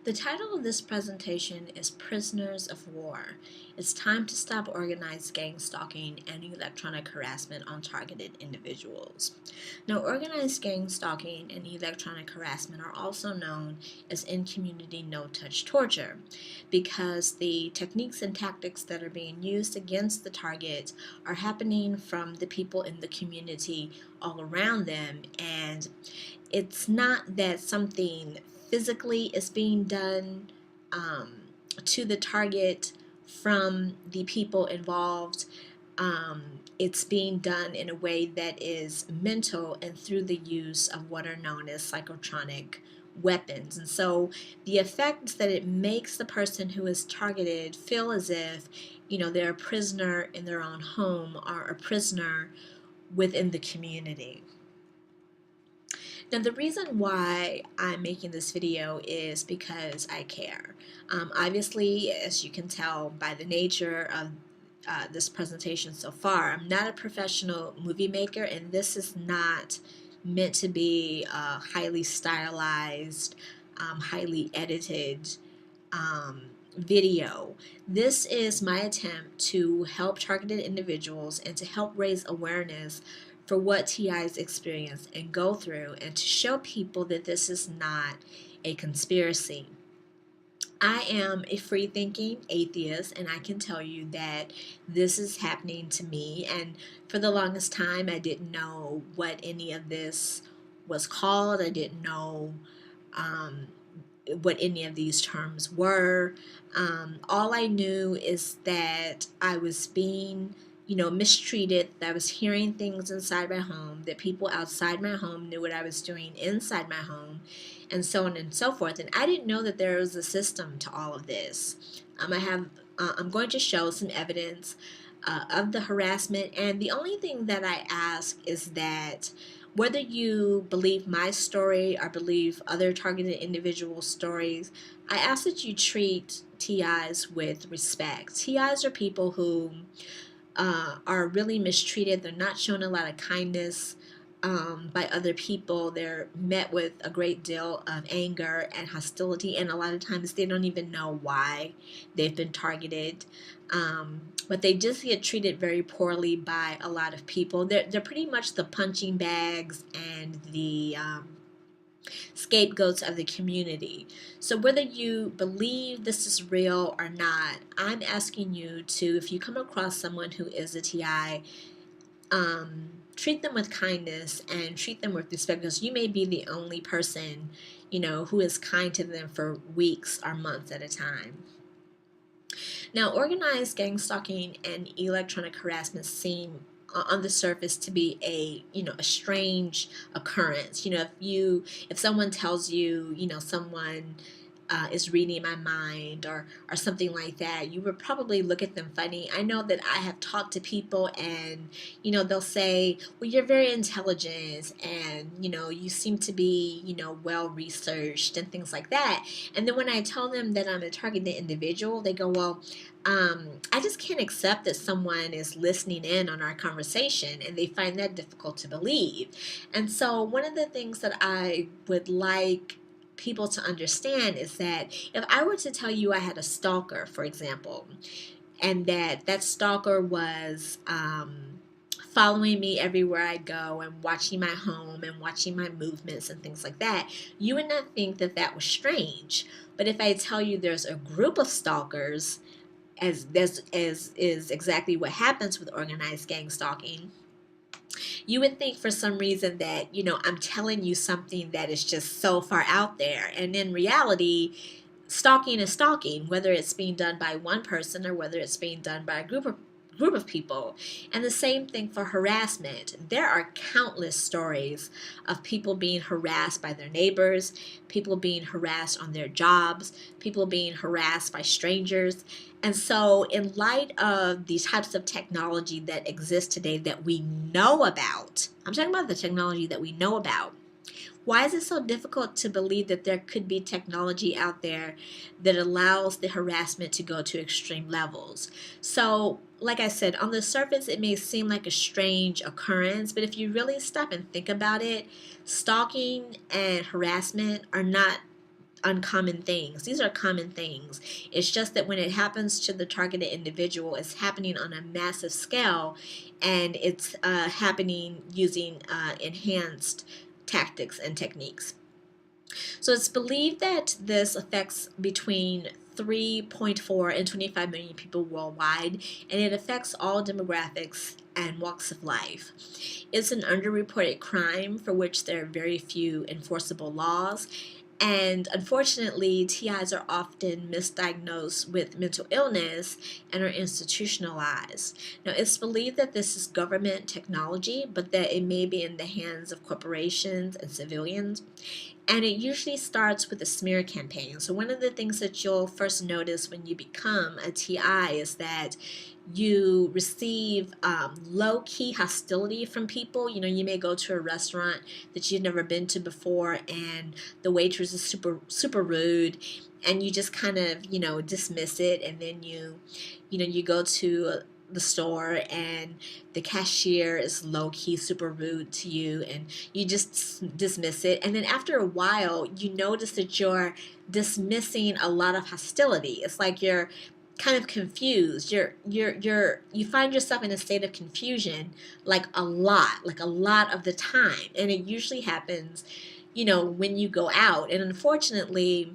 The title of this presentation is Prisoners of War. It's time to stop organized gang stalking and electronic harassment on targeted individuals. Now, organized gang stalking and electronic harassment are also known as in-community no-touch torture because the techniques and tactics that are being used against the target are happening from the people in the community all around them, and it's not that something physically is being done um, to the target from the people involved. It's being done in a way that is mental and through the use of what are known as psychotronic weapons. And so the effects that it makes the person who is targeted feel as if, they're a prisoner in their own home or a prisoner within the community. Now, the reason why I'm making this video is because I care. Obviously, as you can tell by the nature of this presentation so far, I'm not a professional movie maker, and this is not meant to be a highly stylized, highly edited video. This is my attempt to help targeted individuals and to help raise awareness for what TIs experience and go through, and to show people that this is not a conspiracy. I am a free-thinking atheist, and I can tell you that this is happening to me, and for the longest time I didn't know what any of this was called. I didn't know what any of these terms were. All I knew is that I was being mistreated, that I was hearing things inside my home, that people outside my home knew what I was doing inside my home, and so on and so forth. And I didn't know that there was a system to all of this. I'm going to show some evidence of the harassment, and the only thing that I ask is that whether you believe my story or believe other targeted individual stories, I ask that you treat TIs with respect. TIs are people who are really mistreated. They're not shown a lot of kindness by other people. They're met with a great deal of anger and hostility, and a lot of times they don't even know why they've been targeted. But they just get treated very poorly by a lot of people. They're pretty much the punching bags and the scapegoats of the community. So whether you believe this is real or not, I'm asking you to, if you come across someone who is a TI, treat them with kindness and treat them with respect, because you may be the only person, who is kind to them for weeks or months at a time. Now, organized gang stalking and electronic harassment seem on the surface to be a strange occurrence. If someone tells you, someone is reading my mind, or something like that, you would probably look at them funny. I know that I have talked to people, and they'll say, well, you're very intelligent, and you seem to be well researched and things like that. And then when I tell them that I'm a targeted individual, they go, well, I just can't accept that someone is listening in on our conversation, and they find that difficult to believe. And so one of the things that I would like people to understand is that if I were to tell you I had a stalker, for example, and that stalker was following me everywhere I go and watching my home and watching my movements and things like that, you would not think that that was strange. But if I tell you there's a group of stalkers, as is exactly what happens with organized gang stalking, you would think for some reason that, I'm telling you something that is just so far out there. And in reality, stalking is stalking, whether it's being done by one person or whether it's being done by a group of people. And the same thing for harassment. There are countless stories of people being harassed by their neighbors, people being harassed on their jobs, people being harassed by strangers. And so in light of these types of technology that exist today that we know about, I'm talking about the technology that we know about, why is it so difficult to believe that there could be technology out there that allows the harassment to go to extreme levels? So, like I said, on the surface, it may seem like a strange occurrence, but if you really stop and think about it, stalking and harassment are not uncommon things. These are common things. It's just that when it happens to the targeted individual, it's happening on a massive scale, and it's happening using enhanced tactics and techniques. So it's believed that this affects between 3.4 and 25 million people worldwide, and it affects all demographics and walks of life. It's an underreported crime for which there are very few enforceable laws. And unfortunately, TIs are often misdiagnosed with mental illness and are institutionalized. Now, it's believed that this is government technology, but that it may be in the hands of corporations and civilians. And it usually starts with a smear campaign. So, one of the things that you'll first notice when you become a TI is that you receive low-key hostility from people. You may go to a restaurant that you've never been to before, and the waitress is super rude, and you just kind of dismiss it. And then you go to the store, and the cashier is low-key super rude to you, and you just dismiss it. And then after a while, you notice that you're dismissing a lot of hostility. It's like you're kind of confused. You find yourself in a state of confusion like a lot of the time. And it usually happens, when you go out. And unfortunately,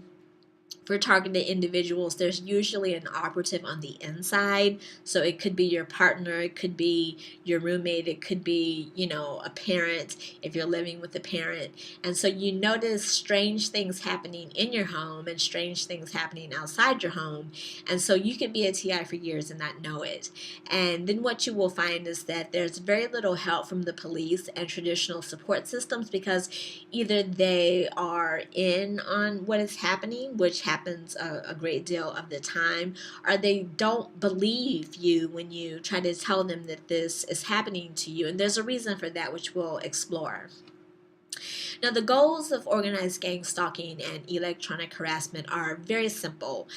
for targeted individuals, there's usually an operative on the inside. So it could be your partner, it could be your roommate, it could be, a parent if you're living with a parent. And so you notice strange things happening in your home and strange things happening outside your home. And so you could be a TI for years and not know it. And then what you will find is that there's very little help from the police and traditional support systems, because either they are in on what is happening, which happens a great deal of the time, or they don't believe you when you try to tell them that this is happening to you. And there's a reason for that, which we'll explore. Now, the goals of organized gang stalking and electronic harassment are very simple.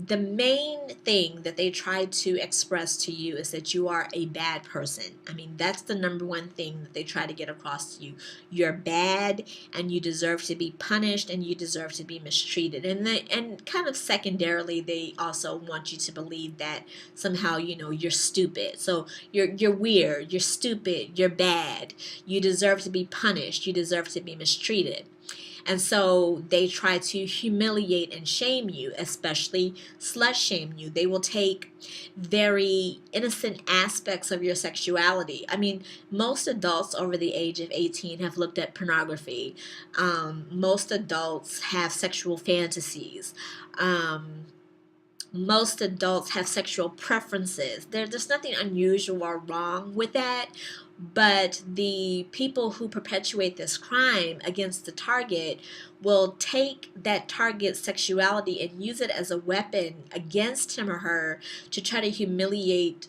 The main thing that they try to express to you is that you are a bad person. I mean, that's the number one thing that they try to get across to you. You're bad, and you deserve to be punished, and you deserve to be mistreated. And kind of secondarily, they also want you to believe that somehow, you're stupid. So you're weird, you're stupid, you're bad. You deserve to be punished, you deserve to be mistreated. And so they try to humiliate and shame you, especially slut shame you. They will take very innocent aspects of your sexuality. I mean, most adults over the age of 18 have looked at pornography. Most adults have sexual fantasies. Most adults have sexual preferences. There's nothing unusual or wrong with that, but the people who perpetuate this crime against the target will take that target's sexuality and use it as a weapon against him or her to try to humiliate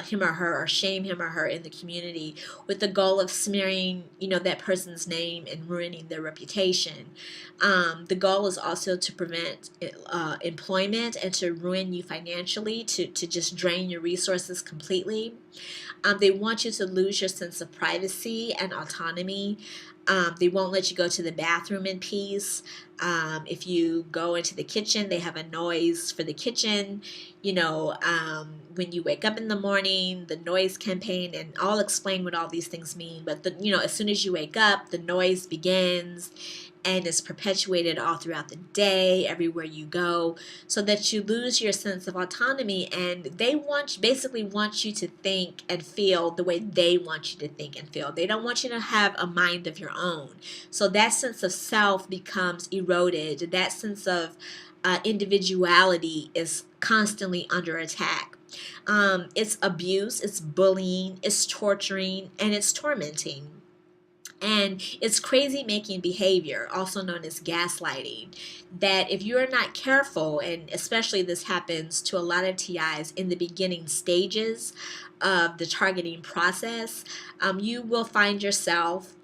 him or her, or shame him or her in the community, with the goal of smearing that person's name and ruining their reputation. The goal is also to prevent employment and to ruin you financially, to just drain your resources completely. They want you to lose your sense of privacy and autonomy. They won't let you go to the bathroom in peace. If you go into the kitchen, they have a noise for the kitchen. When you wake up in the morning, the noise campaign, and I'll explain what all these things mean. But as soon as you wake up, the noise begins, and it's perpetuated all throughout the day, everywhere you go, so that you lose your sense of autonomy. And they basically want you to think and feel the way they want you to think and feel. They don't want you to have a mind of your own. So that sense of self becomes eroded. That sense of individuality is constantly under attack. It's abuse, it's bullying, it's torturing, and it's tormenting. And it's crazy making behavior, also known as gaslighting, that if you're not careful, and especially this happens to a lot of TIs in the beginning stages of the targeting process, you will find yourself,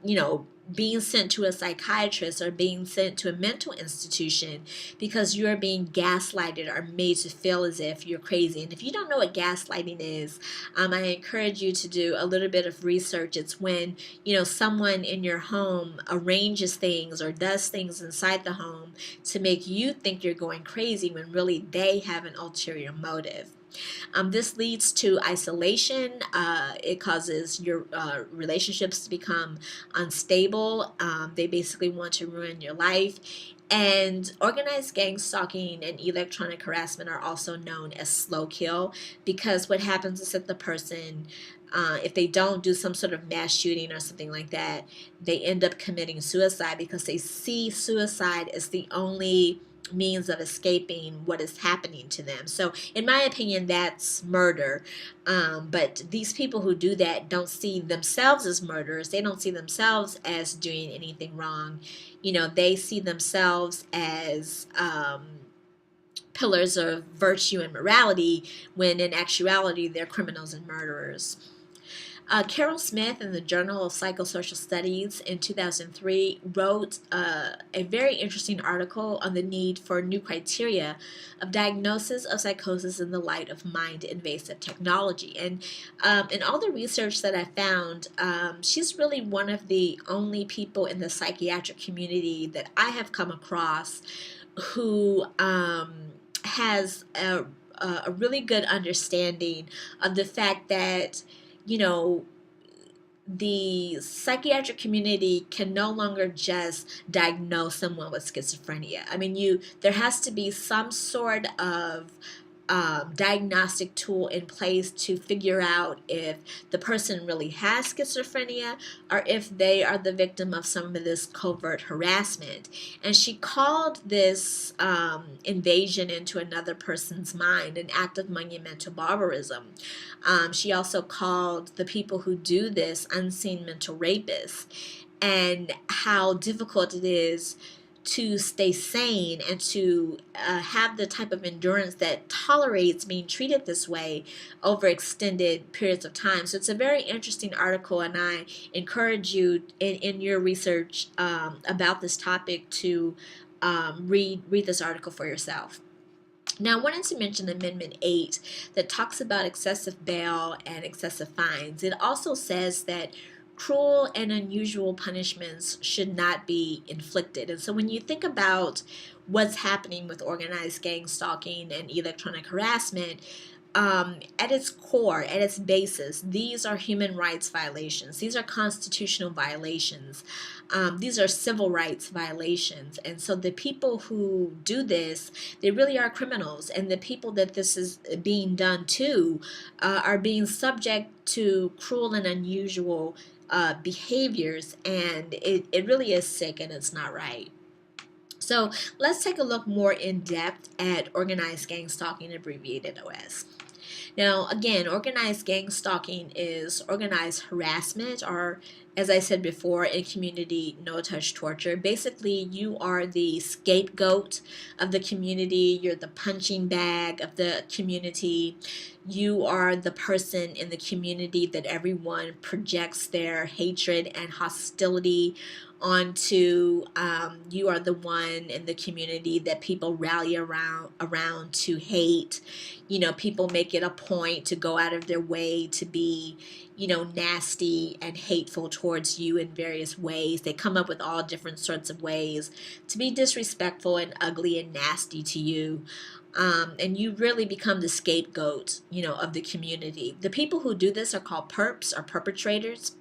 being sent to a psychiatrist or being sent to a mental institution because you're being gaslighted or made to feel as if you're crazy. And if you don't know what gaslighting is, I encourage you to do a little bit of research. It's when, someone in your home arranges things or does things inside the home to make you think you're going crazy when really they have an ulterior motive. This leads to isolation. It causes your relationships to become unstable. They basically want to ruin your life. And organized gang stalking and electronic harassment are also known as slow kill, because what happens is that the person, if they don't do some sort of mass shooting or something like that, they end up committing suicide because they see suicide as the only means of escaping what is happening to them. So, in my opinion, that's murder. But these people who do that don't see themselves as murderers. They don't see themselves as doing anything wrong. They see themselves as pillars of virtue and morality, when in actuality they're criminals and murderers. Carol Smith, in the Journal of Psychosocial Studies in 2003, wrote a very interesting article on the need for new criteria of diagnosis of psychosis in the light of mind-invasive technology. And in all the research that I found, she's really one of the only people in the psychiatric community that I have come across who has a really good understanding of the fact that the psychiatric community can no longer just diagnose someone with schizophrenia. I mean, there has to be some sort of diagnostic tool in place to figure out if the person really has schizophrenia or if they are the victim of some of this covert harassment. And she called this invasion into another person's mind an act of monumental barbarism. She also called the people who do this unseen mental rapists, and how difficult it is to stay sane and to have the type of endurance that tolerates being treated this way over extended periods of time. So it's a very interesting article, and I encourage you in your research about this topic to read this article for yourself. Now, I wanted to mention Amendment 8 that talks about excessive bail and excessive fines. It also says that cruel and unusual punishments should not be inflicted. And so when you think about what's happening with organized gang stalking and electronic harassment, at its core, at its basis, these are human rights violations. These are constitutional violations. These are civil rights violations. And so the people who do this, they really are criminals. And the people that this is being done to are being subject to cruel and unusual behaviors. And it really is sick, and it's not right. So let's take a look more in depth at organized gang stalking, abbreviated OS. Now, again, organized gang stalking is organized harassment, or, as I said before, in community no-touch torture. Basically, you are the scapegoat of the community. You're the punching bag of the community. You are the person in the community that everyone projects their hatred and hostility onto. You are the one in the community that people rally around to hate. People make it a point to go out of their way to be, nasty and hateful towards you in various ways. They come up with all different sorts of ways to be disrespectful and ugly and nasty to you. And you really become the scapegoat, of the community. The people who do this are called perps, or perpetrators.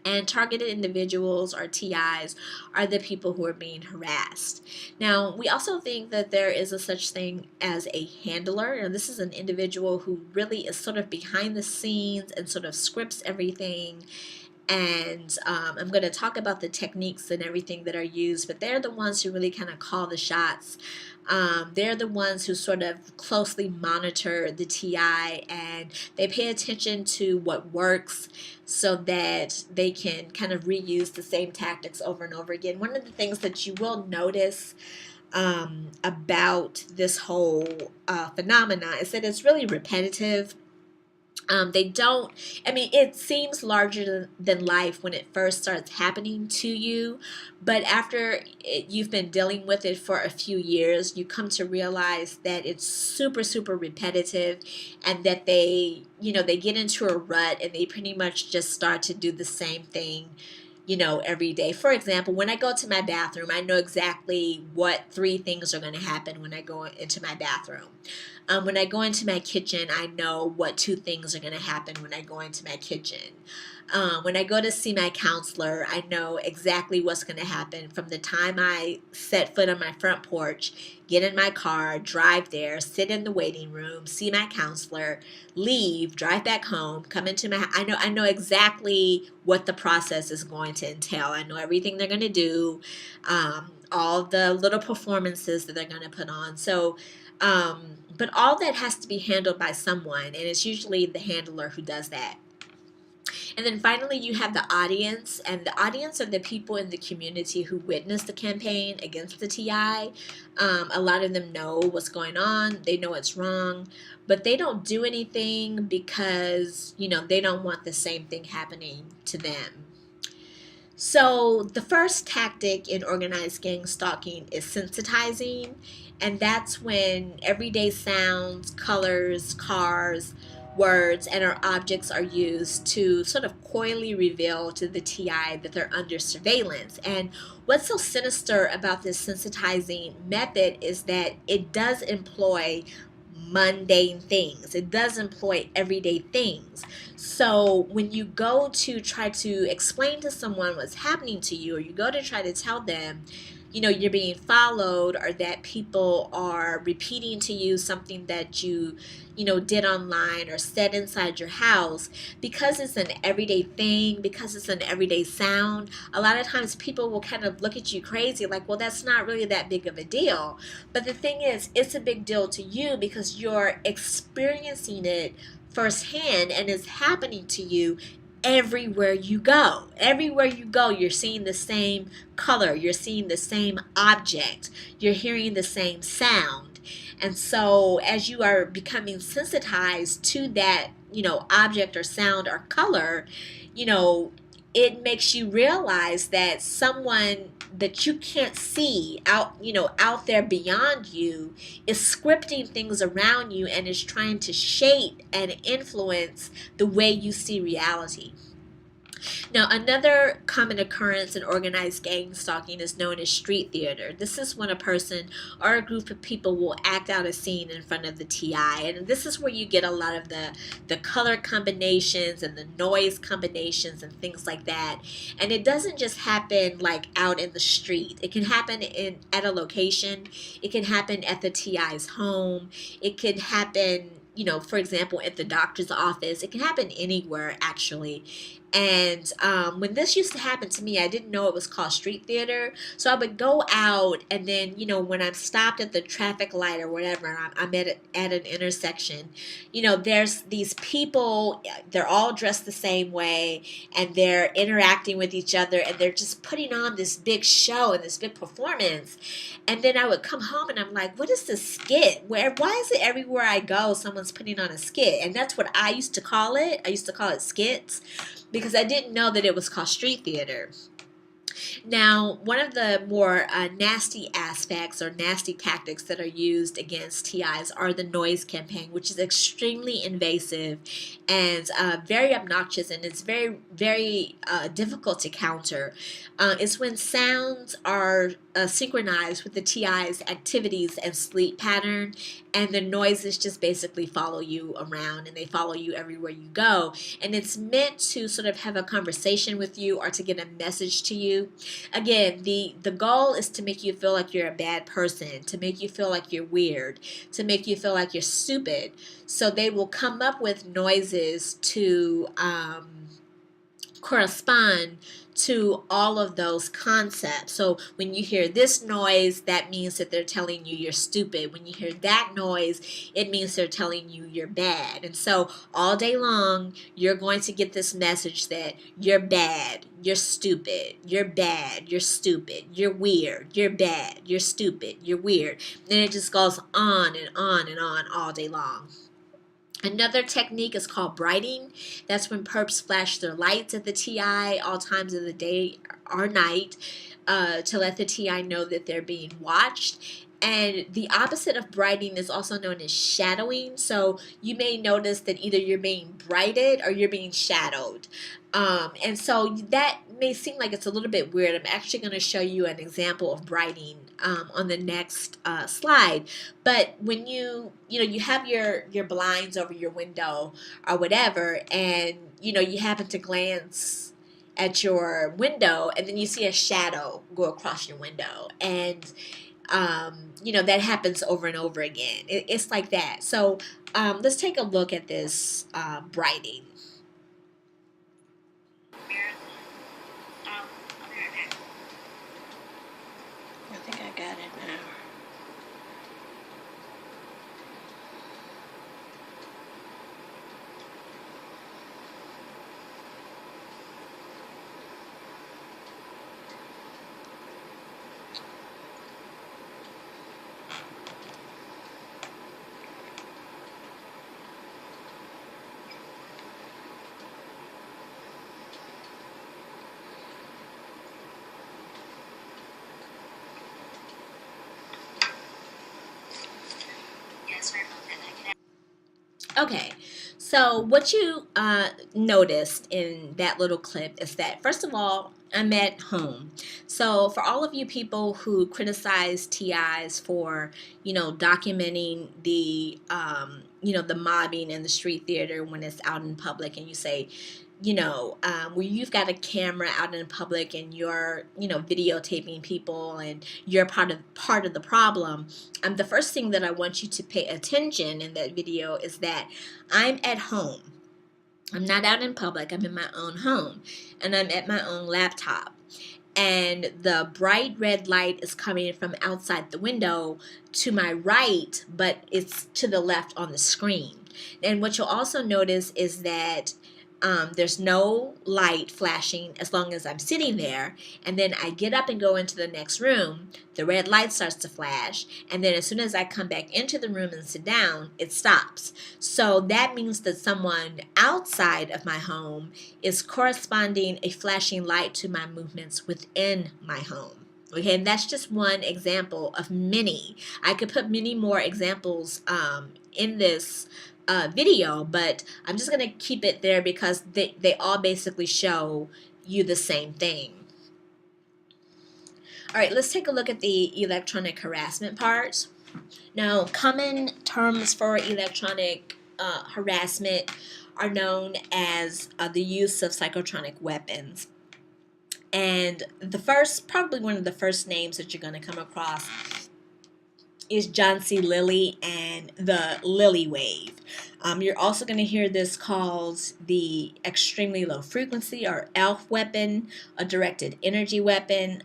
And targeted individuals, or TIs, are the people who are being harassed. Now, we also think that there is a such thing as a handler. And this is an individual who really is sort of behind the scenes and sort of scripts everything. And I'm going to talk about the techniques and everything that are used, but they're the ones who really kind of call the shots. They're the ones who sort of closely monitor the TI, and they pay attention to what works so that they can kind of reuse the same tactics over and over again. One of the things that you will notice about this whole phenomena is that it's really repetitive. They don't, I mean, it seems larger than life when it first starts happening to you, but after you've been dealing with it for a few years, you come to realize that it's super, super repetitive, and that they get into a rut and they pretty much just start to do the same thing, every day. For example, when I go to my bathroom, I know exactly what three things are going to happen when I go into my bathroom. When I go into my kitchen, I know what two things are going to happen when I go into my kitchen. When I go to see my counselor, I know exactly what's going to happen from the time I set foot on my front porch, get in my car, drive there, sit in the waiting room, see my counselor, leave, drive back home, come into my. I know exactly what the process is going to entail. I know everything they're going to do, all the little performances that they're going to put on. But all that has to be handled by someone, and it's usually the handler who does that. And then finally, you have the audience, and the audience are the people in the community who witness the campaign against the TI. A lot of them know what's going on, they know it's wrong, but they don't do anything because, they don't want the same thing happening to them. So, the first tactic in organized gang stalking is sensitizing, and that's when everyday sounds, colors, cars, words, and or objects are used to sort of coyly reveal to the TI that they're under surveillance. And what's so sinister about this sensitizing method is that it does employ mundane things, it does employ everyday things. So when you go to try to explain to someone what's happening to you, or you go to try to tell them, you're being followed, or that people are repeating to you something that you did online or said inside your house, because it's an everyday thing, because it's an everyday sound, a lot of times people will kind of look at you crazy, like, well, that's not really that big of a deal. But the thing is, it's a big deal to you because you're experiencing it firsthand, and it's happening to you everywhere you go. Everywhere you go, you're seeing the same color, you're seeing the same object, you're hearing the same sound. And so as you are becoming sensitized to that, object or sound or color, you know, it makes you realize that someone that you can't see out there beyond you is scripting things around you and is trying to shape and influence the way you see reality. Now, another common occurrence in organized gang stalking is known as street theater. This is when a person or a group of people will act out a scene in front of the TI. And this is where you get a lot of the color combinations and the noise combinations and things like that. And it doesn't just happen like out in the street. It can happen at a location. It can happen at the TI's home. It can happen, for example, at the doctor's office. It can happen anywhere, actually. And when this used to happen to me, I didn't know it was called street theater. So I would go out, and then, when I'm stopped at the traffic light or whatever, I'm at an intersection, there's these people, they're all dressed the same way, and they're interacting with each other, and they're just putting on this big show and this big performance. And then I would come home and I'm like, what is this skit? Why is it everywhere I go, someone's putting on a skit? And that's what I used to call it. I used to call it skits because I didn't know that it was called street theater. Now, one of the more nasty aspects or nasty tactics that are used against TIs are the noise campaign, which is extremely invasive and very obnoxious, and it's very, very difficult to counter. It's when sounds are synchronized with the TI's activities and sleep pattern, and the noises just basically follow you around and they follow you everywhere you go. And it's meant to sort of have a conversation with you or to get a message to you. Again, the goal is to make you feel like you're a bad person, to make you feel like you're weird, to make you feel like you're stupid. So they will come up with noises to correspond to all of those concepts. So when you hear this noise, that means that they're telling you you're stupid. When you hear that noise, it means they're telling you you're bad. And so all day long, you're going to get this message that you're bad, you're stupid, you're bad, you're stupid, you're weird, you're bad, you're stupid, you're weird. And it just goes on and on and on all day long. Another technique is called brighting. That's when perps flash their lights at the TI all times of the day or night to let the TI know that they're being watched. And the opposite of brighting is also known as shadowing. So you may notice that either you're being brighted or you're being shadowed. And so that may seem like it's a little bit weird. I'm actually going to show you an example of brighting on the next slide. But when you have your blinds over your window or whatever, and you happen to glance at your window, and then you see a shadow go across your window, and that happens over and over again. It's like that. So let's take a look at this brighting. I think I got it now. Okay, so what you noticed in that little clip is that, first of all, I'm at home. So for all of you people who criticize TIs for, documenting the mobbing in the street theater when it's out in public, and you say, where you've got a camera out in public and you're, videotaping people and you're part of the problem. The first thing that I want you to pay attention in that video is that I'm at home. I'm not out in public. I'm in my own home, and I'm at my own laptop. And the bright red light is coming from outside the window to my right, but it's to the left on the screen. And what you'll also notice is that there's no light flashing as long as I'm sitting there. And then I get up and go into the next room. The red light starts to flash. And then as soon as I come back into the room and sit down, it stops. So that means that someone outside of my home is corresponding a flashing light to my movements within my home. Okay, and that's just one example of many. I could put many more examples in this video, but I'm just going to keep it there because they all basically show you the same thing. All right, let's take a look at the electronic harassment part. Now, common terms for electronic harassment are known as the use of psychotronic weapons. And probably one of the first names that you're going to come across is John C. Lilly and the Lilly wave. You're also going to hear this called the extremely low frequency or ELF weapon, a directed energy weapon,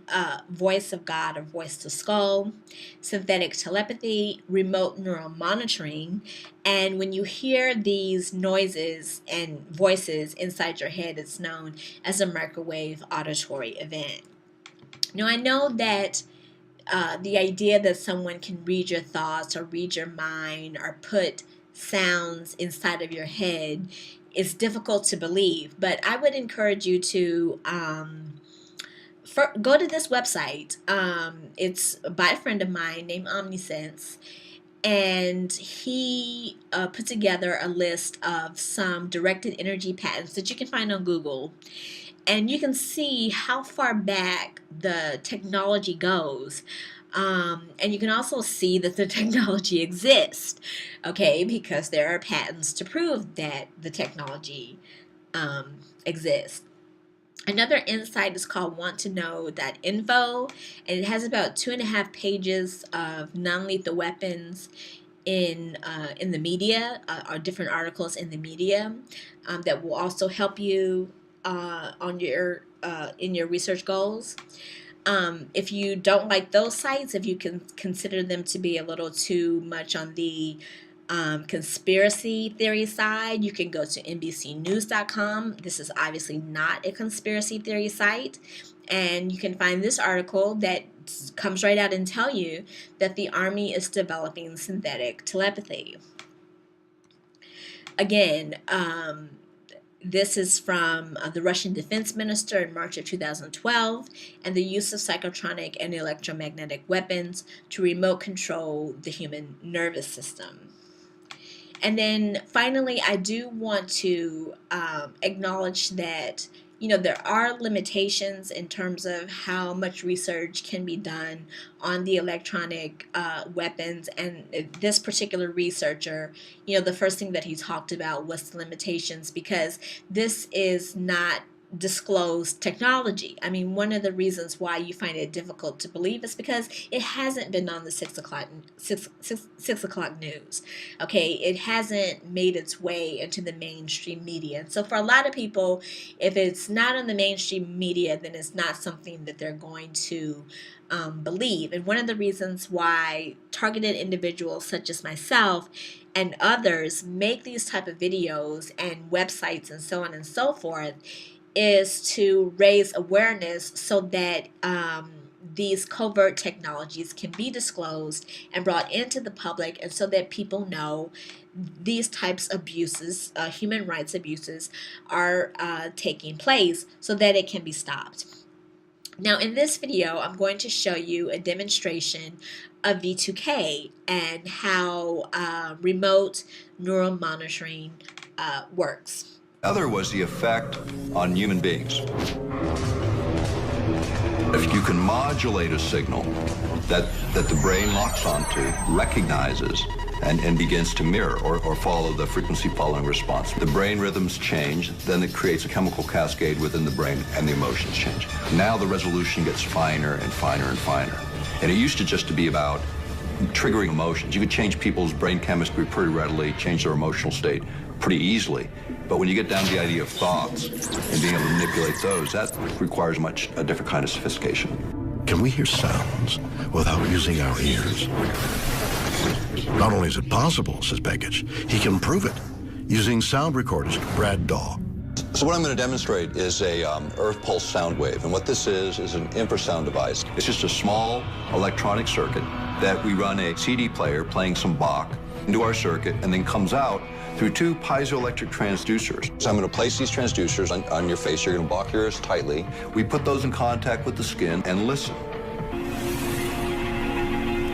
voice of God or voice to skull, synthetic telepathy, remote neural monitoring. And when you hear these noises and voices inside your head, it's known as a microwave auditory event. Now, I know that the idea that someone can read your thoughts or read your mind or put sounds inside of your head is difficult to believe, but I would encourage you to go to this website. It's by a friend of mine named Omnisense, and he put together a list of some directed energy patents that you can find on Google. And you can see how far back the technology goes. And you can also see that the technology exists, okay, because there are patents to prove that the technology exists. Another insight is called wanttoknow.info, and it has about 2.5 pages of non-lethal weapons in the media, or different articles in the media that will also help you on your in your research goals. If you don't like those sites, if you can consider them to be a little too much on the conspiracy theory side, you can go to NBCnews.com. This is obviously not a conspiracy theory site. And you can find this article that comes right out and tell you that the Army is developing synthetic telepathy. Again, this is from the Russian defense minister in March of 2012, and the use of psychotronic and electromagnetic weapons to remote control the human nervous system. And then finally, I do want to acknowledge that there are limitations in terms of how much research can be done on the electronic weapons. And this particular researcher, the first thing that he talked about was the limitations, because this is not disclosed technology. I mean, one of the reasons why you find it difficult to believe is because it hasn't been on the 6 o'clock news. Okay, it hasn't made its way into the mainstream media. And so for a lot of people, if it's not on the mainstream media, then it's not something that they're going to believe. And one of the reasons why targeted individuals such as myself and others make these type of videos and websites and so on and so forth is to raise awareness so that these covert technologies can be disclosed and brought into the public, and so that people know these types of abuses, human rights abuses, are taking place so that it can be stopped. Now, in this video, I'm going to show you a demonstration of V2K and how remote neural monitoring works. Other was the effect on human beings. If you can modulate a signal that the brain locks onto, recognizes, and begins to mirror or follow the frequency following response, the brain rhythms change, then it creates a chemical cascade within the brain and the emotions change. Now the resolution gets finer and finer and finer. And it used to just to be about triggering emotions. You could change people's brain chemistry pretty readily, change their emotional state pretty easily. But when you get down to the idea of thoughts and being able to manipulate those, that requires a different kind of sophistication. Can we hear sounds without using our ears? Not only is it possible, says Begich, he can prove it using sound recordist Brad Daw. So what I'm going to demonstrate is a earth pulse sound wave. And what this is an infrasound device. It's just a small electronic circuit that we run a CD player playing some Bach into our circuit, and then comes out through two piezoelectric transducers. So I'm going to place these transducers on your face. You're going to block your ears tightly. We put those in contact with the skin and listen.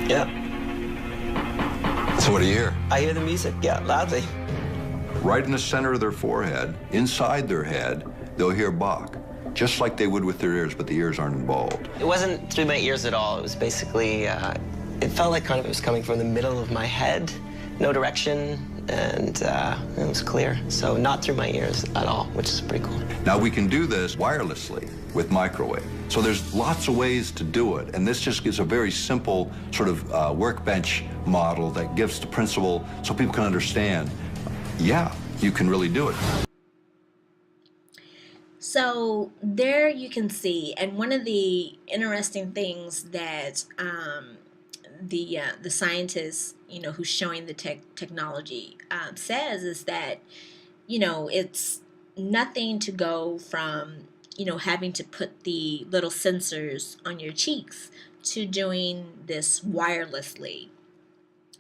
Yeah. So what do you hear? I hear the music, yeah, loudly. Right in the center of their forehead, inside their head, they'll hear Bach, just like they would with their ears, but the ears aren't involved. It wasn't through my ears at all. It was basically, it felt like kind of it was coming from the middle of my head, no direction, and it was clear. So not through my ears at all, which is pretty cool. Now we can do this wirelessly with microwave. So there's lots of ways to do it, and this just gives a very simple sort of workbench model that gives the principle so people can understand, yeah, you can really do it. So there you can see, and one of the interesting things that the scientist, who's showing the technology says is that, it's nothing to go from, having to put the little sensors on your cheeks to doing this wirelessly.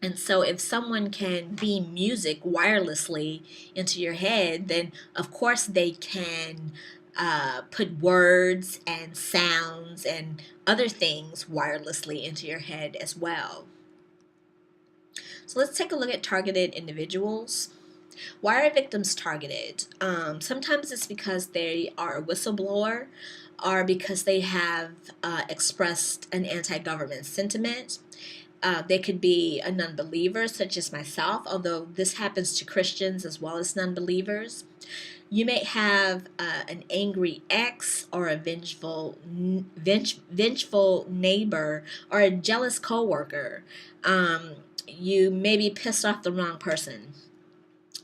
And so if someone can beam music wirelessly into your head, then of course they can put words and sounds and other things wirelessly into your head as well. So let's take a look at targeted individuals. Why are victims targeted? Sometimes it's because they are a whistleblower, or because they have expressed an anti-government sentiment. They could be a non-believer, such as myself, although this happens to Christians as well as non-believers. You may have an angry ex, or a vengeful neighbor, or a jealous coworker. You may be pissed off the wrong person.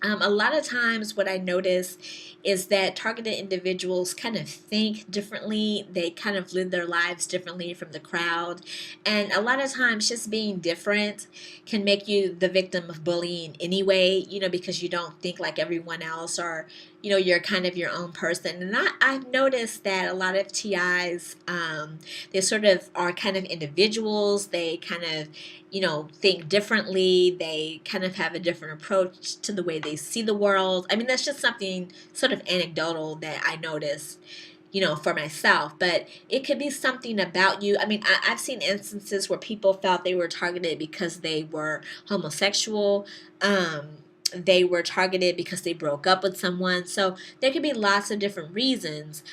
A lot of times what I notice is that targeted individuals kind of think differently. They kind of live their lives differently from the crowd. And a lot of times just being different can make you the victim of bullying anyway, because you don't think like everyone else, or, you're kind of your own person. And I've noticed that a lot of TIs, they sort of are kind of individuals. They kind of, think differently. They kind of have a different approach to the way they see the world. I mean, that's just something sort of anecdotal that I noticed, for myself, but it could be something about you. I mean, I've seen instances where people felt they were targeted because they were homosexual. They were targeted because they broke up with someone. So there could be lots of different reasons.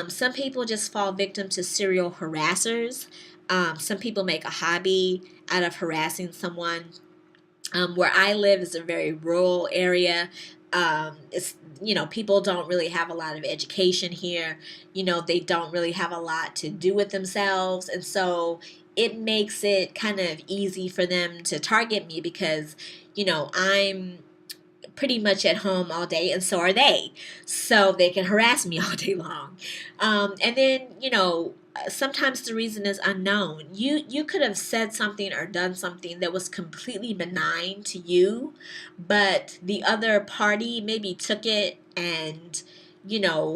Some people just fall victim to serial harassers. Some people make a hobby out of harassing someone. Where I live is a very rural area. It's people don't really have a lot of education here. They don't really have a lot to do with themselves, and so it makes it kind of easy for them to target me because I'm pretty much at home all day, and so are they. So they can harass me all day long. And then, sometimes the reason is unknown. You could have said something or done something that was completely benign to you, but the other party maybe took it and,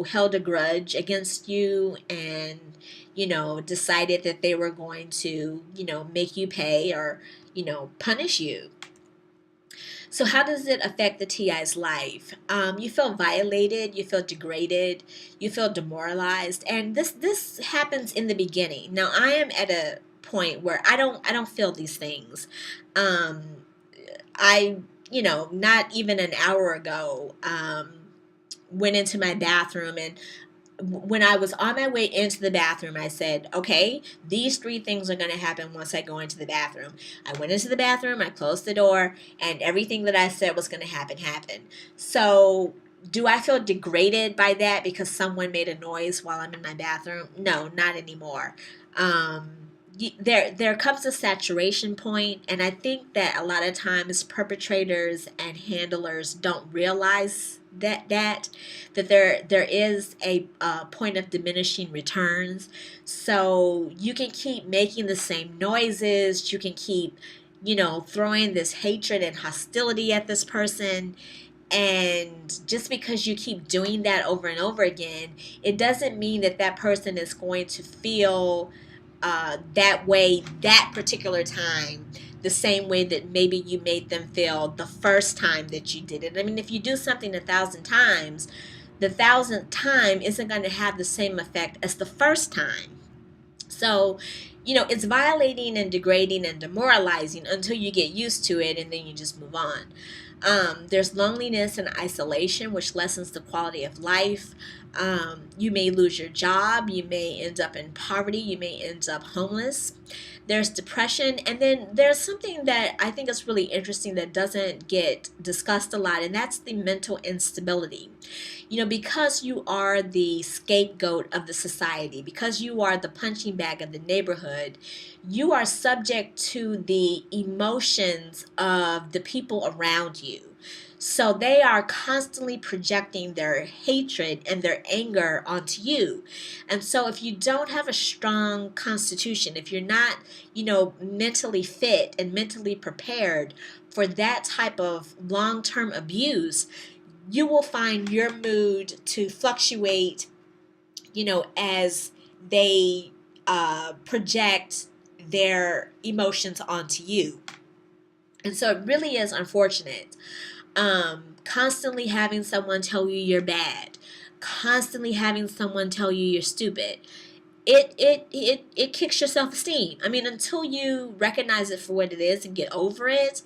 held a grudge against you and, decided that they were going to, make you pay or, punish you. So how does it affect the TI's life? You feel violated, you feel degraded, you feel demoralized, and this happens in the beginning. Now I am at a point where I don't feel these things. I not even an hour ago went into my bathroom, and when I was on my way into the bathroom, I said, okay, these three things are going to happen once I go into the bathroom. I went into the bathroom, I closed the door, and everything that I said was going to happen happened. So do I feel degraded by that because someone made a noise while I'm in my bathroom? No, not anymore. There comes a saturation point, and I think that a lot of times perpetrators and handlers don't realize that there is a point of diminishing returns. So you can keep making the same noises, you can keep throwing this hatred and hostility at this person, and just because you keep doing that over and over again, it doesn't mean that that person is going to feel that way that particular time, the same way that maybe you made them feel the first time that you did it. I mean, if you do something 1,000 times, the 1,000th time isn't going to have the same effect as the first time. So, it's violating and degrading and demoralizing until you get used to it, and then you just move on. There's loneliness and isolation, which lessens the quality of life. You may lose your job. You may end up in poverty. You may end up homeless. There's depression. And then there's something that I think is really interesting that doesn't get discussed a lot, and that's the mental instability. Because you are the scapegoat of the society, because you are the punching bag of the neighborhood, you are subject to the emotions of the people around you. So they are constantly projecting their hatred and their anger onto you. And so if you don't have a strong constitution, if you're not, mentally fit and mentally prepared for that type of long-term abuse, you will find your mood to fluctuate, as they project their emotions onto you. And so it really is unfortunate. Constantly having someone tell you you're bad, constantly having someone tell you you're stupid, it kicks your self-esteem. I mean, until you recognize it for what it is and get over it,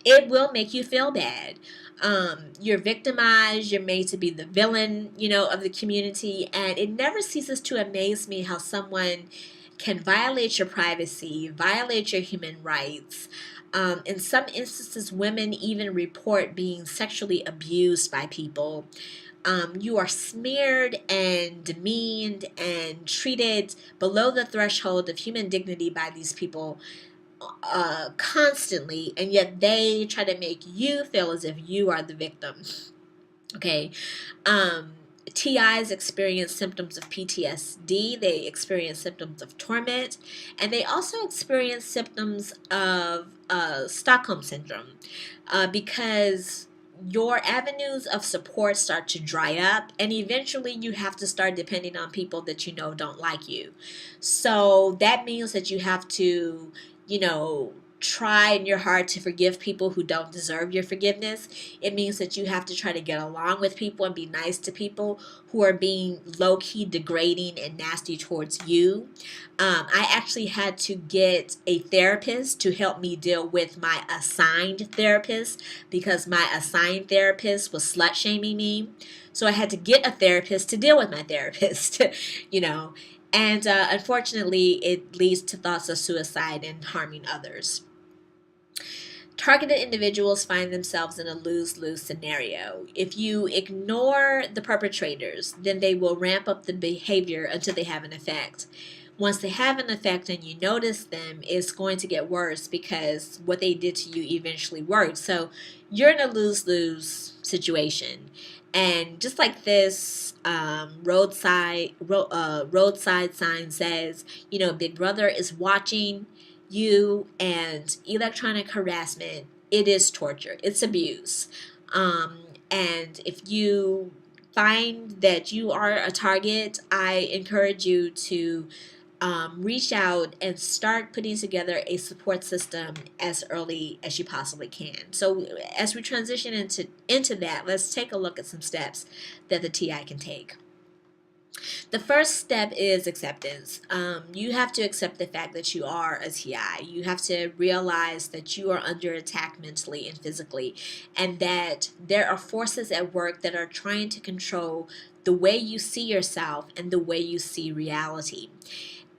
it will make you feel bad. You're victimized, you're made to be the villain, of the community, and it never ceases to amaze me how someone can violate your privacy, violate your human rights. In some instances, women even report being sexually abused by people. You are smeared and demeaned and treated below the threshold of human dignity by these people constantly, and yet they try to make you feel as if you are the victim. Okay. TIs experience symptoms of PTSD, they experience symptoms of torment, and they also experience symptoms of Stockholm syndrome because your avenues of support start to dry up, and eventually you have to start depending on people that you know don't like you. So that means that you have to, you know, try in your heart to forgive people who don't deserve your forgiveness. It means that you have to try to get along with people and be nice to people who are being low key degrading and nasty towards you. I actually had to get a therapist to help me deal with my assigned therapist because my assigned therapist was slut shaming me. So I had to get a therapist to deal with my therapist, you know. And unfortunately, it leads to thoughts of suicide and harming others. Targeted individuals find themselves in a lose-lose scenario. If you ignore the perpetrators, then they will ramp up the behavior until they have an effect. Once they have an effect and you notice them, it's going to get worse because what they did to you eventually worked. So you're in a lose-lose situation. And just like this roadside sign says, you know, Big Brother is watching you, and electronic harassment, it is torture, it's abuse. And if you find that you are a target, I encourage you to reach out and start putting together a support system as early as you possibly can. So as we transition into that, let's take a look at some steps that the TI can take. The first step is acceptance. You have to accept the fact that you are a TI. You have to realize that you are under attack mentally and physically, and that there are forces at work that are trying to control the way you see yourself and the way you see reality.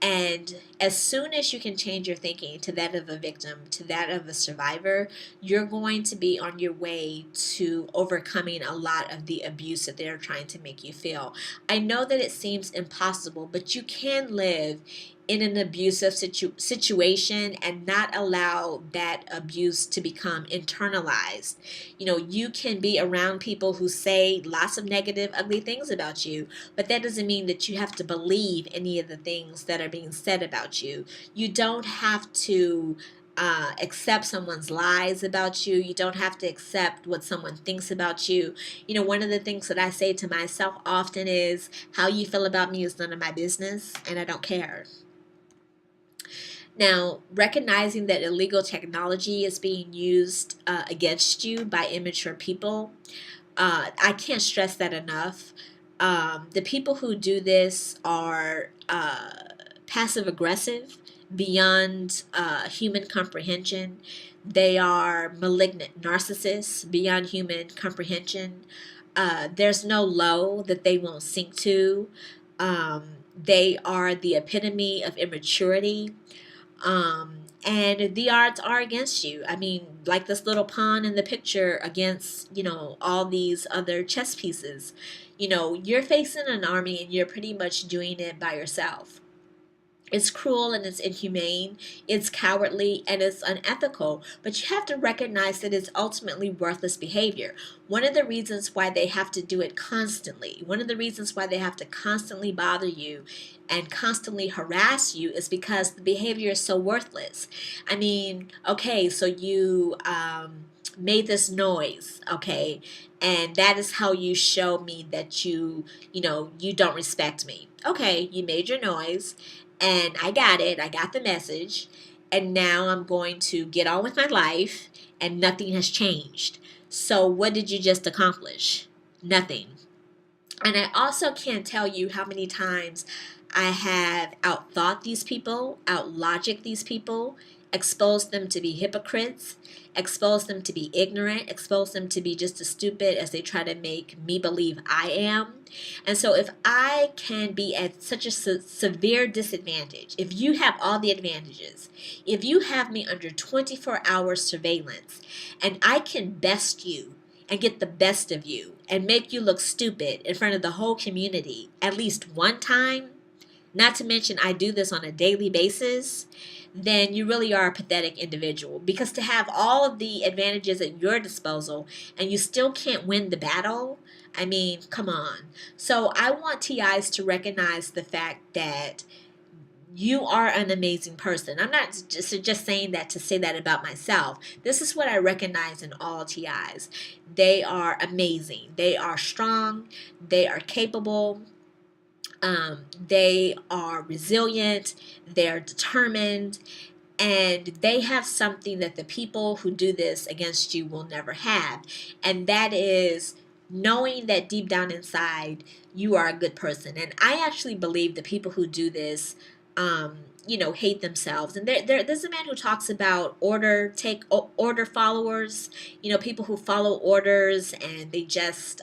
And as soon as you can change your thinking to that of a victim, to that of a survivor, you're going to be on your way to overcoming a lot of the abuse that they're trying to make you feel. I know that it seems impossible, but you can live in an abusive situation and not allow that abuse to become internalized. You know, you can be around people who say lots of negative, ugly things about you, but that doesn't mean that you have to believe any of the things that are being said about you. You don't have to accept someone's lies about you. You don't have to accept what someone thinks about you. You know, one of the things that I say to myself often is, how you feel about me is none of my business, and I don't care. Now, recognizing that illegal technology is being used against you by immature people, I can't stress that enough. The people who do this are passive aggressive beyond human comprehension. They are malignant narcissists beyond human comprehension. There's no low that they won't sink to. They are the epitome of immaturity. And the odds are against you. I mean, like this little pawn in the picture against, you know, all these other chess pieces. You know, you're facing an army and you're pretty much doing it by yourself. It's cruel and it's inhumane, it's cowardly and it's unethical, but you have to recognize that it's ultimately worthless behavior. One of the reasons why they have to do it constantly, one of the reasons why they have to constantly bother you and constantly harass you is because the behavior is so worthless. I mean, okay, so you made this noise, okay, and that is how you show me that you know, you don't respect me. Okay, you made your noise and I got it. I got the message. And now I'm going to get on with my life and nothing has changed. So what did you just accomplish? Nothing. And I also can't tell you how many times I have outthought these people, outlogic these people, exposed them to be hypocrites, exposed them to be ignorant, exposed them to be just as stupid as they try to make me believe I am. And so if I can be at such a severe disadvantage, if you have all the advantages, if you have me under 24-hour surveillance, and I can best you and get the best of you and make you look stupid in front of the whole community at least one time, not to mention I do this on a daily basis, then you really are a pathetic individual. Because to have all of the advantages at your disposal and you still can't win the battle, I mean, come on. So I want TIs to recognize the fact that You are an amazing person. I'm not just saying that to say that about myself. This is what I recognize in all TIs. They are amazing. They are strong. They are capable. They are resilient. They're determined. And they have something that the people who do this against you will never have. And that is knowing that deep down inside you are a good person. And I actually believe the people who do this, hate themselves. And there's a man who talks about order followers, people who follow orders and they just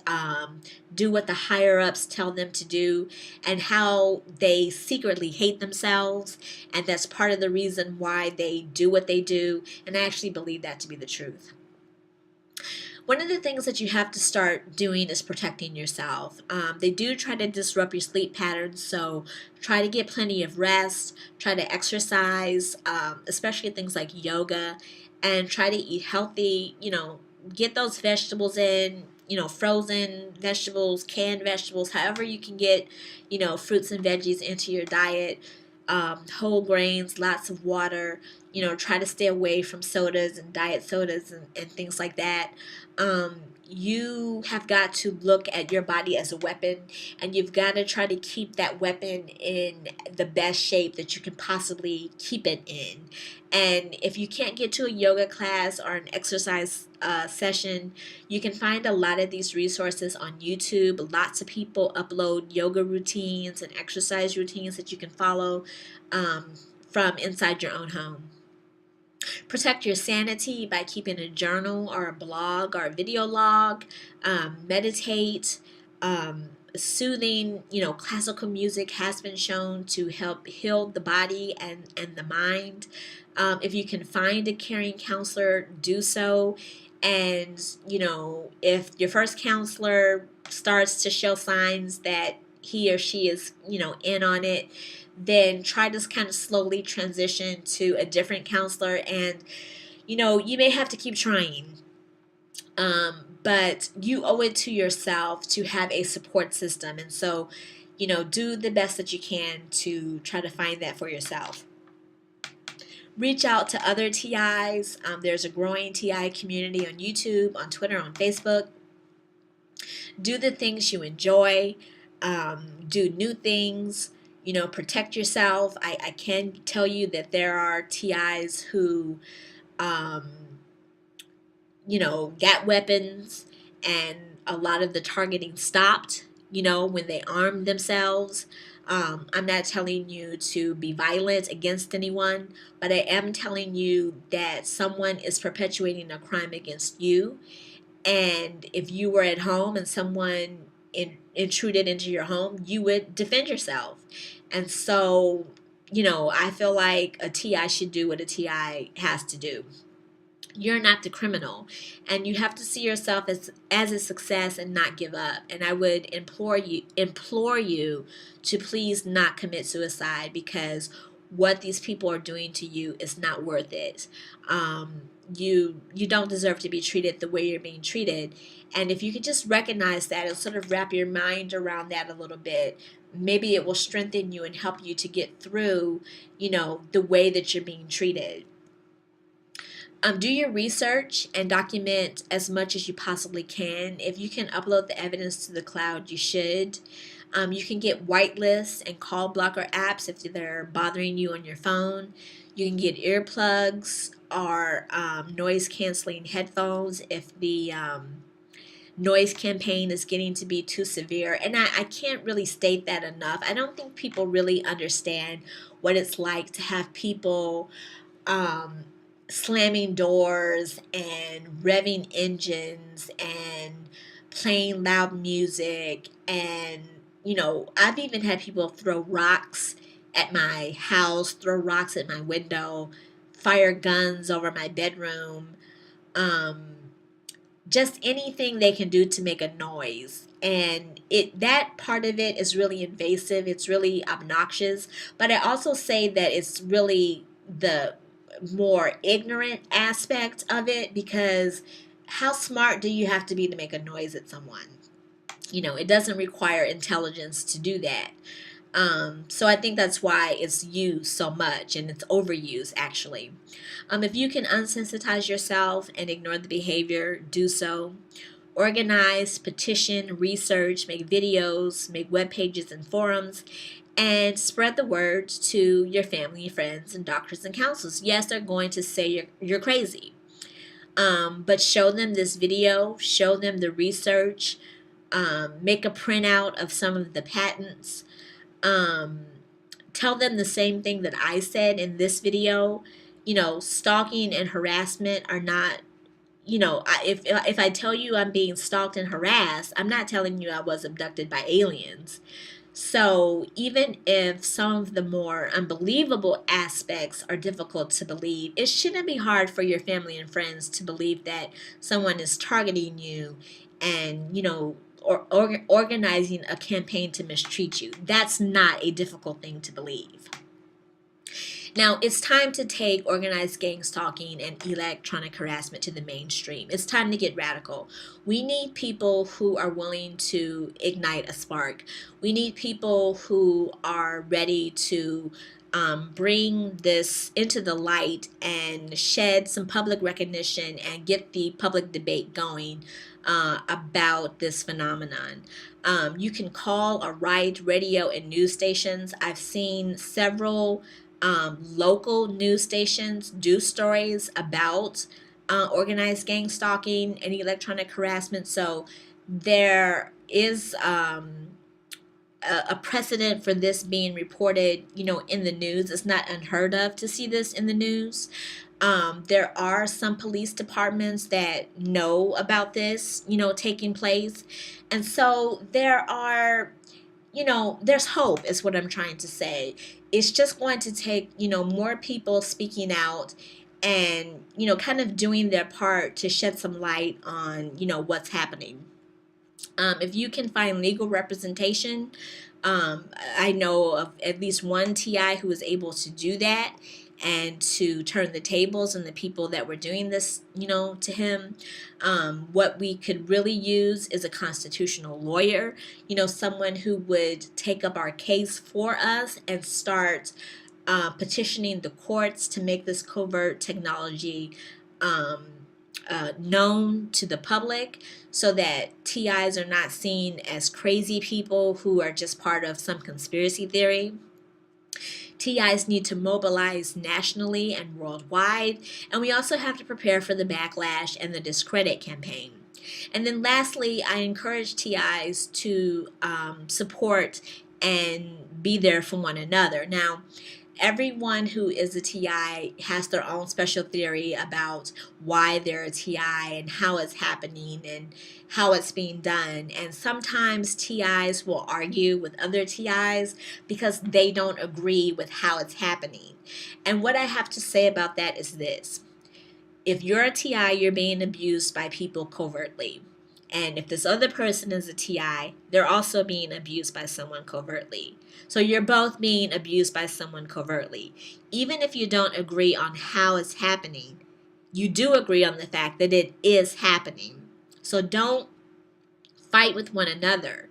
do what the higher ups tell them to do, and how they secretly hate themselves. And that's part of the reason why they do what they do. And I actually believe that to be the truth. One of the things that you have to start doing is protecting yourself. They do try to disrupt your sleep patterns, so try to get plenty of rest, try to exercise, especially things like yoga, and try to eat healthy. Get those vegetables in, frozen vegetables, canned vegetables, however you can get, fruits and veggies into your diet. Whole grains, lots of water, try to stay away from sodas and diet sodas and things like that. You have got to look at your body as a weapon, and you've got to try to keep that weapon in the best shape that you can possibly keep it in. And if you can't get to a yoga class or an exercise session, you can find a lot of these resources on YouTube. Lots of people upload yoga routines and exercise routines that you can follow from inside your own home. Protect your sanity by keeping a journal or a blog or a video log. Meditate. Soothing, classical music has been shown to help heal the body and the mind. If you can find a caring counselor, do so. And, if your first counselor starts to show signs that he or she is, in on it, then try to kind of slowly transition to a different counselor. And, you may have to keep trying. But you owe it to yourself to have a support system. And so, do the best that you can to try to find that for yourself. Reach out to other TIs. There's a growing TI community on YouTube, on Twitter, on Facebook. Do the things you enjoy. Do new things. Protect yourself. I can tell you that there are TIs who, got weapons, and a lot of the targeting stopped, when they armed themselves. I'm not telling you to be violent against anyone, but I am telling you that someone is perpetuating a crime against you. And if you were at home and someone intruded into your home, you would defend yourself. And so, I feel like a TI should do what a TI has to do. You're not the criminal, and you have to see yourself as a success and not give up. And I would implore you to please not commit suicide, because what these people are doing to you is not worth it. You don't deserve to be treated the way you're being treated. And if you could just recognize that and sort of wrap your mind around that a little bit, maybe it will strengthen you and help you to get through, the way that you're being treated. Do your research and document as much as you possibly can. If you can upload the evidence to the cloud, you should. You can get whitelists and call blocker apps if they're bothering you on your phone. You can get earplugs or noise canceling headphones if the noise campaign is getting to be too severe. And I can't really state that enough. I don't think people really understand what it's like to have people slamming doors and revving engines and playing loud music. And, I've even had people throw rocks at my house, throw rocks at my window, fire guns over my bedroom. Just anything they can do to make a noise. And that part of it is really invasive. It's really obnoxious. But I also say that it's really the more ignorant aspect of it, because how smart do you have to be to make a noise at someone? It doesn't require intelligence to do that. So I think that's why it's used so much and it's overused actually. If you can unsensitize yourself and ignore the behavior, do so. Organize, petition, research, make videos, make web pages and forums, and spread the word to your family, friends, and doctors and counselors. Yes, they're going to say you're crazy, but show them this video, show them the research, make a printout of some of the patents. Um, Tell them the same thing that I said in this video. Stalking and harassment are not, if I tell you I'm being stalked and harassed, I'm not telling you I was abducted by aliens. So even if some of the more unbelievable aspects are difficult to believe, it shouldn't be hard for your family and friends to believe that someone is targeting you and, or organizing a campaign to mistreat you. That's not a difficult thing to believe. Now, it's time to take organized gang stalking and electronic harassment to the mainstream. It's time to get radical. We need people who are willing to ignite a spark. We need people who are ready to bring this into the light and shed some public recognition and get the public debate going about this phenomenon. You can call or write radio and news stations. I've seen several local news stations do stories about organized gang stalking and electronic harassment. So there is a precedent for this being reported, in the news. It's not unheard of to see this in the news. There are some police departments that know about this, taking place. And so there's hope is what I'm trying to say. It's just going to take, more people speaking out and, kind of doing their part to shed some light on, what's happening. If you can find legal representation, I know of at least one TI who was able to do that and to turn the tables on the people that were doing this, to him. What we could really use is a constitutional lawyer, someone who would take up our case for us and start petitioning the courts to make this covert technology known to the public so that TIs are not seen as crazy people who are just part of some conspiracy theory. TIs need to mobilize nationally and worldwide, and we also have to prepare for the backlash and the discredit campaign. And then lastly, I encourage TIs to support and be there for one another. Now, everyone who is a TI has their own special theory about why they're a TI and how it's happening and how it's being done. And sometimes TIs will argue with other TIs because they don't agree with how it's happening. And what I have to say about that is this. If you're a TI, you're being abused by people covertly. And if this other person is a TI, they're also being abused by someone covertly. So you're both being abused by someone covertly. Even if you don't agree on how it's happening, you do agree on the fact that it is happening. So don't fight with one another.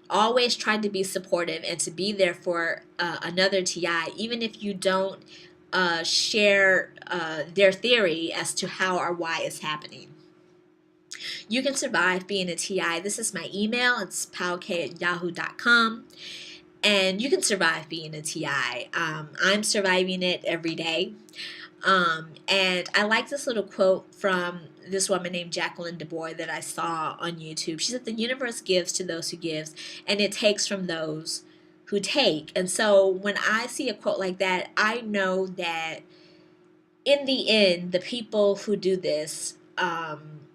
Always try to be supportive and to be there for another TI, even if you don't share their theory as to how or why it's happening. You can survive being a TI. This is my email. It's powk@yahoo.com. And you can survive being a TI. I'm surviving it every day. And I like this little quote from this woman named Jacqueline DuBois that I saw on YouTube. She said, "The universe gives to those who gives, and it takes from those who take." And so when I see a quote like that, I know that in the end, the people who do this,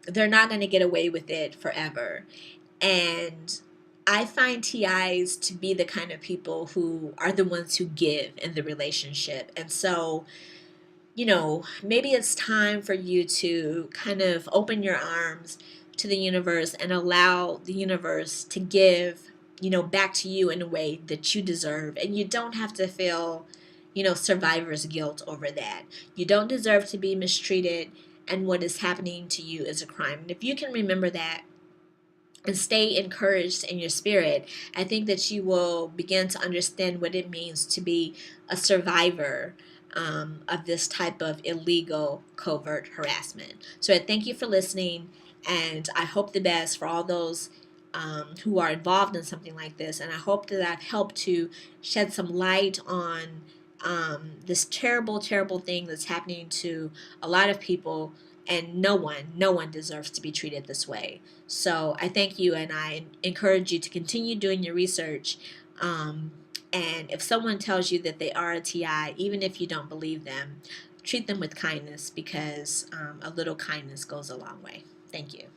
they're not going to get away with it forever. And I find TIs to be the kind of people who are the ones who give in the relationship. And so, maybe it's time for you to kind of open your arms to the universe and allow the universe to give, back to you in a way that you deserve. And you don't have to feel, survivor's guilt over that. You don't deserve to be mistreated, and what is happening to you is a crime. And if you can remember that, and stay encouraged in your spirit, I think that you will begin to understand what it means to be a survivor of this type of illegal covert harassment. So I thank you for listening, and I hope the best for all those who are involved in something like this. And I hope that I've helped to shed some light on this terrible, terrible thing that's happening to a lot of people, and no one deserves to be treated this way. So I thank you, and I encourage you to continue doing your research. And if someone tells you that they are a TI, even if you don't believe them, treat them with kindness, because a little kindness goes a long way. Thank you.